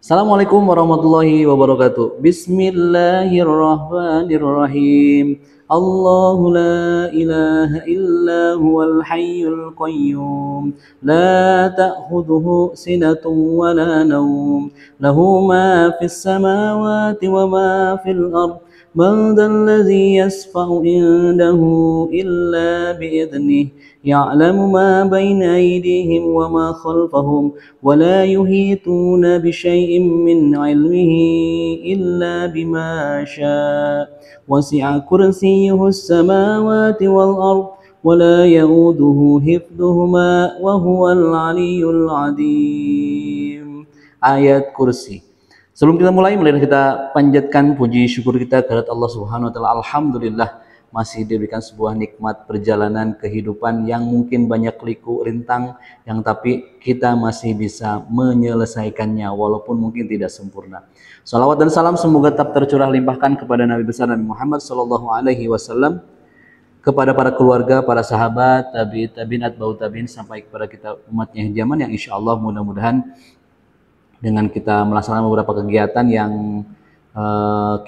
Assalamualaikum warahmatullahi wabarakatuh. Bismillahirrahmanirrahim. Allahu la ilaha illa huwal hayyul qayyum. La ta'khudhuhu sinatun wa la nawm. Lahu ma fis samawati wa ma fil ard. من ذا الذي يشفع عنده إلا بإذنه يعلم ما بين أيديهم وما خلفهم ولا يحيطون بشيء من علمه إلا بما شاء وسع كرسيه السماوات والأرض ولا يؤوده حفظهما وهو العلي العظيم. Ayat kursi. Sebelum kita mulai, mari kita panjatkan puji syukur kita kepada Allah Subhanahu wa taala. Alhamdulillah masih diberikan sebuah nikmat perjalanan kehidupan yang mungkin banyak liku rintang, yang tapi kita masih bisa menyelesaikannya walaupun mungkin tidak sempurna. Salawat dan salam semoga tetap tercurah limpahkan kepada Nabi besar Nabi Muhammad sallallahu alaihi wasallam, kepada para keluarga, para sahabat, tabi'in, atba'ut tabi'in, sampai kepada kita umatnya zaman yang insya Allah mudah-mudahan dengan kita melaksanakan beberapa kegiatan yang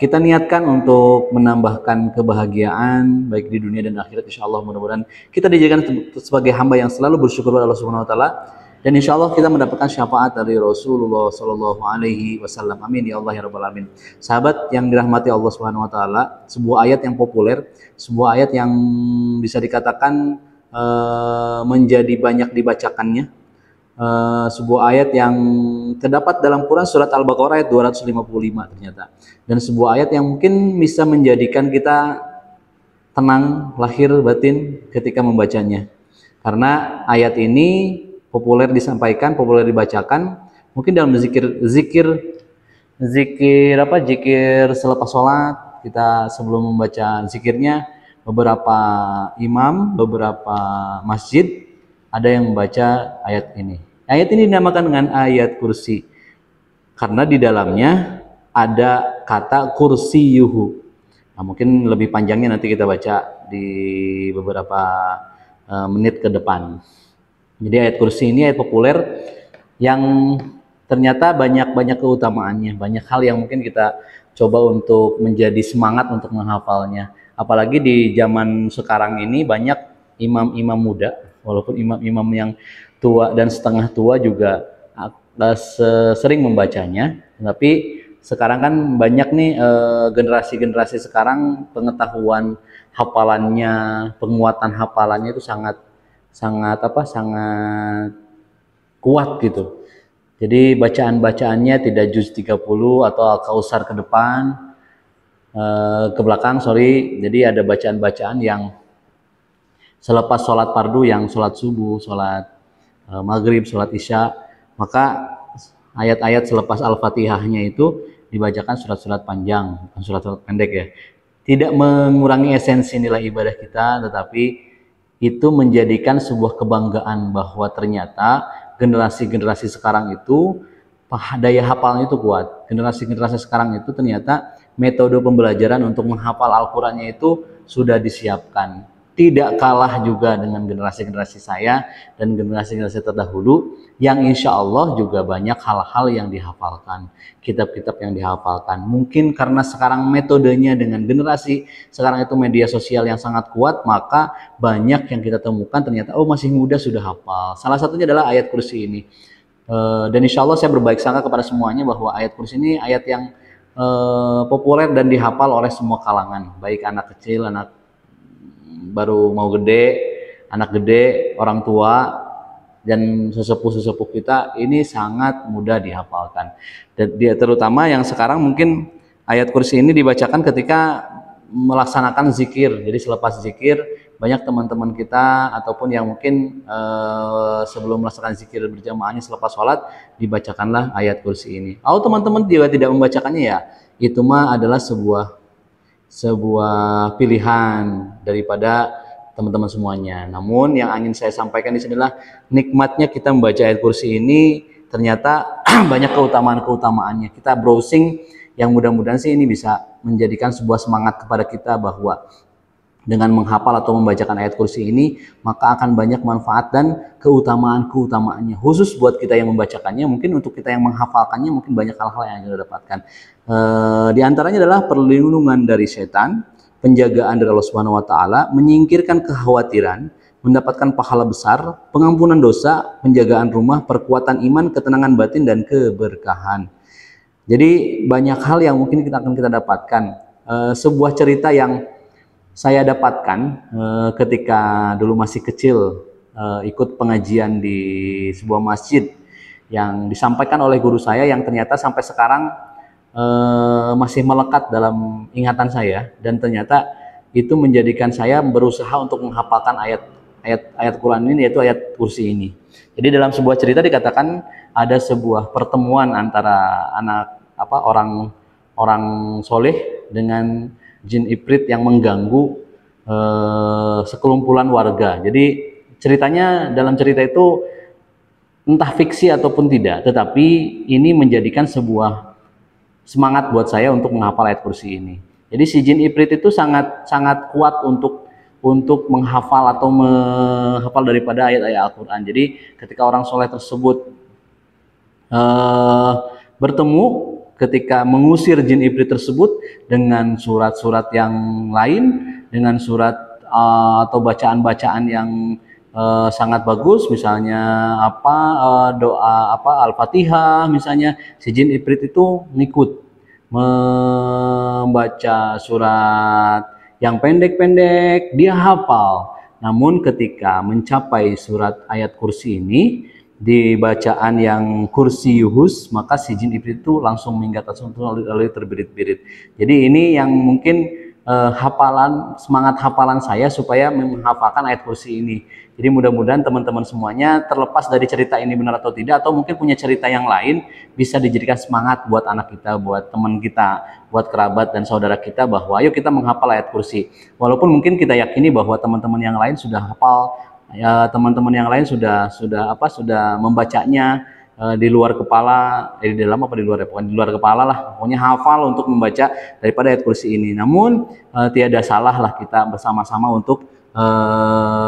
kita niatkan untuk menambahkan kebahagiaan baik di dunia dan akhirat, insya Allah mudah-mudahan kita dijadikan sebagai hamba yang selalu bersyukur kepada Allah Subhanahu wa taala, dan insya Allah kita mendapatkan syafaat dari Rasulullah Sallallahu Alaihi Wasallam. Amin ya Allah ya Rabbal Alamin. Sahabat yang dirahmati Allah Subhanahu wa taala, sebuah ayat yang populer, sebuah ayat yang bisa dikatakan menjadi banyak dibacakannya, sebuah ayat yang terdapat dalam Quran surat Al-Baqarah ayat 255 ternyata, dan sebuah ayat yang mungkin bisa menjadikan kita tenang lahir batin ketika membacanya, karena ayat ini populer disampaikan, populer dibacakan mungkin dalam zikir selepas sholat. Kita sebelum membaca zikirnya, beberapa imam, beberapa masjid ada yang membaca ayat ini. Ayat ini dinamakan dengan ayat kursi karena di dalamnya ada kata kursiyuhu. Nah, mungkin lebih panjangnya nanti kita baca di beberapa menit ke depan. Jadi ayat kursi ini ayat populer yang ternyata banyak keutamaannya, banyak hal yang mungkin kita coba untuk menjadi semangat untuk menghafalnya. Apalagi di zaman sekarang ini banyak imam-imam muda, walaupun imam-imam yang tua dan setengah tua juga sering membacanya, tapi sekarang kan banyak nih generasi-generasi sekarang pengetahuan hafalannya, penguatan hafalannya itu sangat kuat gitu. Jadi bacaan-bacaannya tidak juz 30 atau Al-Kautsar ke depan, ke belakang, sorry. Jadi ada bacaan-bacaan yang selepas sholat fardu, yang sholat subuh, sholat maghrib, sholat isya, maka ayat-ayat selepas Al-Fatihahnya itu dibacakan surat-surat panjang, bukan surat-surat pendek ya. Tidak mengurangi esensi nilai ibadah kita, tetapi itu menjadikan sebuah kebanggaan bahwa ternyata generasi-generasi sekarang itu daya hafalnya itu kuat. Generasi-generasi sekarang itu ternyata metode pembelajaran untuk menghafal Al-Qur'annya itu sudah disiapkan. Tidak kalah juga dengan generasi-generasi saya dan generasi-generasi terdahulu yang insya Allah juga banyak hal-hal yang dihafalkan, kitab-kitab yang dihafalkan. Mungkin karena sekarang metodenya dengan generasi sekarang itu media sosial yang sangat kuat, maka banyak yang kita temukan ternyata masih muda sudah hafal. Salah satunya adalah ayat kursi ini. Dan insya Allah saya berbaik sangka kepada semuanya bahwa ayat kursi ini ayat yang populer dan dihafal oleh semua kalangan, baik anak kecil, anak baru mau gede, anak gede, orang tua, dan sesepuh-sesepuh kita, ini sangat mudah dihafalkan. Dan dia terutama yang sekarang mungkin ayat kursi ini dibacakan ketika melaksanakan zikir. Jadi selepas zikir, banyak teman-teman kita ataupun yang mungkin sebelum melaksanakan zikir berjamaahnya selepas sholat, dibacakanlah ayat kursi ini. Atau teman-teman juga tidak membacakannya, ya itu mah adalah sebuah pilihan daripada teman-teman semuanya. Namun yang ingin saya sampaikan di sinilah nikmatnya kita membaca ayat kursi ini, ternyata banyak keutamaannya. Kita browsing, yang mudah-mudahan sih ini bisa menjadikan sebuah semangat kepada kita bahwa Dengan menghafal atau membacakan ayat kursi ini, maka akan banyak manfaat dan keutamaan-keutamaannya. Khusus buat kita yang membacakannya, mungkin untuk kita yang menghafalkannya, mungkin banyak hal-hal yang kita dapatkan. Di antaranya adalah perlindungan dari setan, penjagaan dari Allah Subhanahu wa taala, menyingkirkan kekhawatiran, mendapatkan pahala besar, pengampunan dosa, penjagaan rumah, perkuatan iman, ketenangan batin dan keberkahan. Jadi banyak hal yang mungkin kita akan dapatkan. Sebuah cerita yang saya dapatkan ketika dulu masih kecil, ikut pengajian di sebuah masjid yang disampaikan oleh guru saya, yang ternyata sampai sekarang masih melekat dalam ingatan saya, dan ternyata itu menjadikan saya berusaha untuk menghafalkan ayat Quran ini, yaitu ayat kursi ini. Jadi dalam sebuah cerita dikatakan ada sebuah pertemuan antara orang soleh dengan jin ibrit yang mengganggu sekelumpulan warga. Jadi ceritanya, dalam cerita itu entah fiksi ataupun tidak, tetapi ini menjadikan sebuah semangat buat saya untuk menghafal ayat kursi ini. Jadi si jin ibrit itu sangat kuat untuk menghafal atau menghafal daripada ayat-ayat Al-Quran. Jadi ketika orang soleh tersebut bertemu, ketika mengusir jin ibrit tersebut dengan surat-surat yang lain, dengan surat atau bacaan-bacaan yang sangat bagus, misalnya doa Al-Fatihah misalnya, si jin ibrit itu ngikut membaca surat yang pendek-pendek, dia hafal. Namun ketika mencapai surat ayat kursi ini, di bacaan yang kursi yuhus, maka si jin ibrit itu langsung minggat, lalu terbirit-birit. Jadi ini yang mungkin semangat hafalan saya supaya menghafalkan ayat kursi ini. Jadi mudah-mudahan teman-teman semuanya, terlepas dari cerita ini benar atau tidak, atau mungkin punya cerita yang lain, bisa dijadikan semangat buat anak kita, buat teman kita, buat kerabat dan saudara kita, bahwa ayo kita menghafal ayat kursi. Walaupun mungkin kita yakini bahwa teman-teman yang lain sudah hafal, ya teman-teman yang lain sudah membacanya di luar kepala, di dalam apa di luar, pokoknya di luar kepala lah, pokoknya hafal untuk membaca daripada ayat kursi ini. Namun tiada salah lah kita bersama-sama untuk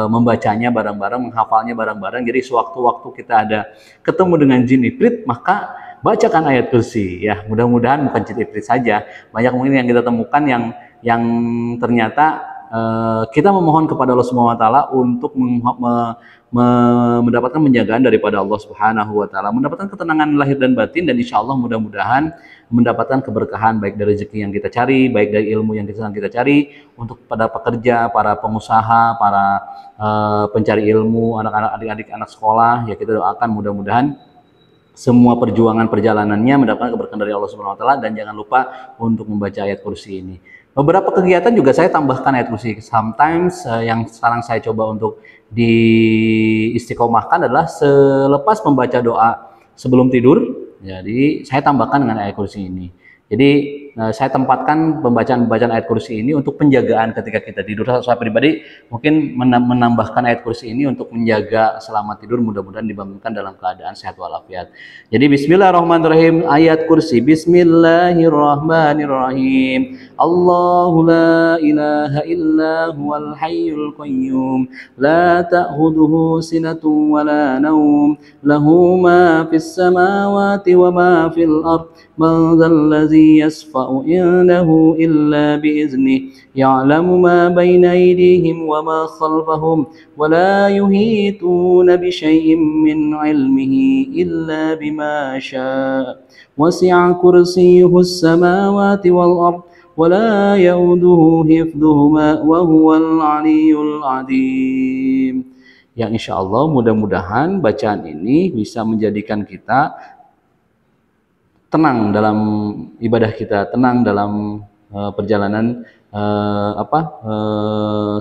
membacanya bareng-bareng, menghafalnya bareng-bareng. Jadi sewaktu-waktu kita ada ketemu dengan jin ibrit, maka bacakan ayat kursi. Ya mudah-mudahan bukan jin ibrit saja, banyak mungkin yang kita temukan yang ternyata kita memohon kepada Allah Subhanahu wa taala untuk mendapatkan penjagaan daripada Allah Subhanahu wa taala, mendapatkan ketenangan lahir dan batin, dan insya Allah mudah-mudahan mendapatkan keberkahan baik dari rezeki yang kita cari, baik dari ilmu yang kita cari, untuk pada pekerja, para pengusaha, para pencari ilmu, anak-anak, adik-adik, anak sekolah, ya kita doakan mudah-mudahan semua perjuangan perjalanannya mendapatkan keberkahan dari Allah Subhanahu wa taala. Dan jangan lupa untuk membaca ayat kursi ini. Beberapa kegiatan juga saya tambahkan ayat kursi. Sometimes yang sekarang saya coba untuk diistiqomahkan adalah selepas membaca doa sebelum tidur, jadi saya tambahkan dengan ayat kursi ini. Jadi saya tempatkan pembacaan ayat kursi ini untuk penjagaan ketika kita tidur. Saya pribadi mungkin menambahkan ayat kursi ini untuk menjaga selamat tidur, mudah-mudahan dibangunkan dalam keadaan sehat walafiat. Jadi bismillahirrahmanirrahim, ayat kursi. Bismillahirrahmanirrahim. Allahu la ilaha illa huwal hayyul qayyum, la ta'khudhuhu sinatun wa la nawm, lahu ma fis samawati wa ma fil ard, man dhal ladzi yashfa'u indahu illa bi'iznihi, ya'lamu ma bayna aydihim wa ma khalfahum, wa la yuhituna bi syai'in min 'ilmihi illa bima syaa', wasi'a kursiyyuhu as-samawati wal ard, wa la ya'uduhu hifdhuhuma wa huwal 'aliyyul 'azim. Yang insya Allah mudah-mudahan bacaan ini bisa menjadikan kita tenang dalam ibadah kita, tenang dalam perjalanan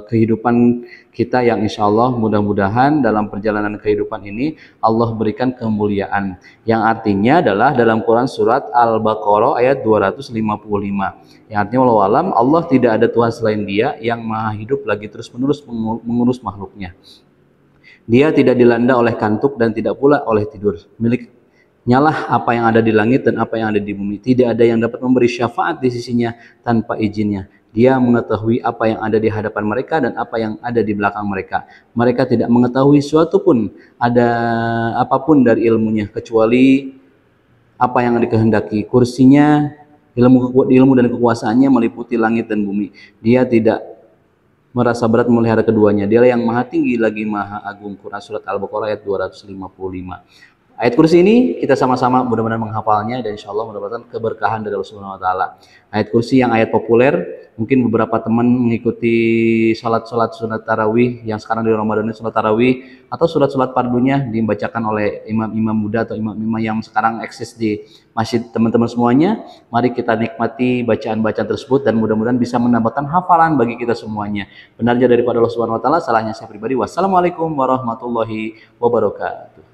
kehidupan kita, yang insya Allah mudah-mudahan dalam perjalanan kehidupan ini Allah berikan kemuliaan, yang artinya adalah dalam Quran surat Al-Baqarah ayat 255, yang artinya wallahu alam, Allah tidak ada Tuhan selain Dia yang maha hidup lagi terus-menerus mengurus makhluknya. Dia tidak dilanda oleh kantuk dan tidak pula oleh tidur. Nyalah apa yang ada di langit dan apa yang ada di bumi. Tidak ada yang dapat memberi syafaat di sisinya tanpa izinnya. Dia mengetahui apa yang ada di hadapan mereka dan apa yang ada di belakang mereka. Mereka tidak mengetahui suatu pun, ada apapun dari ilmunya, kecuali apa yang dikehendaki. Kursinya, ilmu dan kekuasaannya meliputi langit dan bumi. Dia tidak merasa berat memelihara keduanya. Dia yang maha tinggi lagi maha agung. Quran surat Al-Baqarah ayat 255. Ayat kursi ini kita sama-sama mudah-mudahan menghafalnya dan insya Allah mendapatkan keberkahan dari Allah Subhanahu Wa Taala. Ayat kursi yang ayat populer, mungkin beberapa teman mengikuti salat-salat sunat tarawih yang sekarang di Ramadan ini sunat tarawih atau surat-surat fardunya dibacakan oleh imam-imam muda atau imam-imam yang sekarang eksis di masjid teman-teman semuanya. Mari kita nikmati bacaan-bacaan tersebut dan mudah-mudahan bisa menambahkan hafalan bagi kita semuanya. Benarnya daripada Allah Subhanahu Wa Taala, salahnya saya pribadi. Wassalamualaikum warahmatullahi wabarakatuh.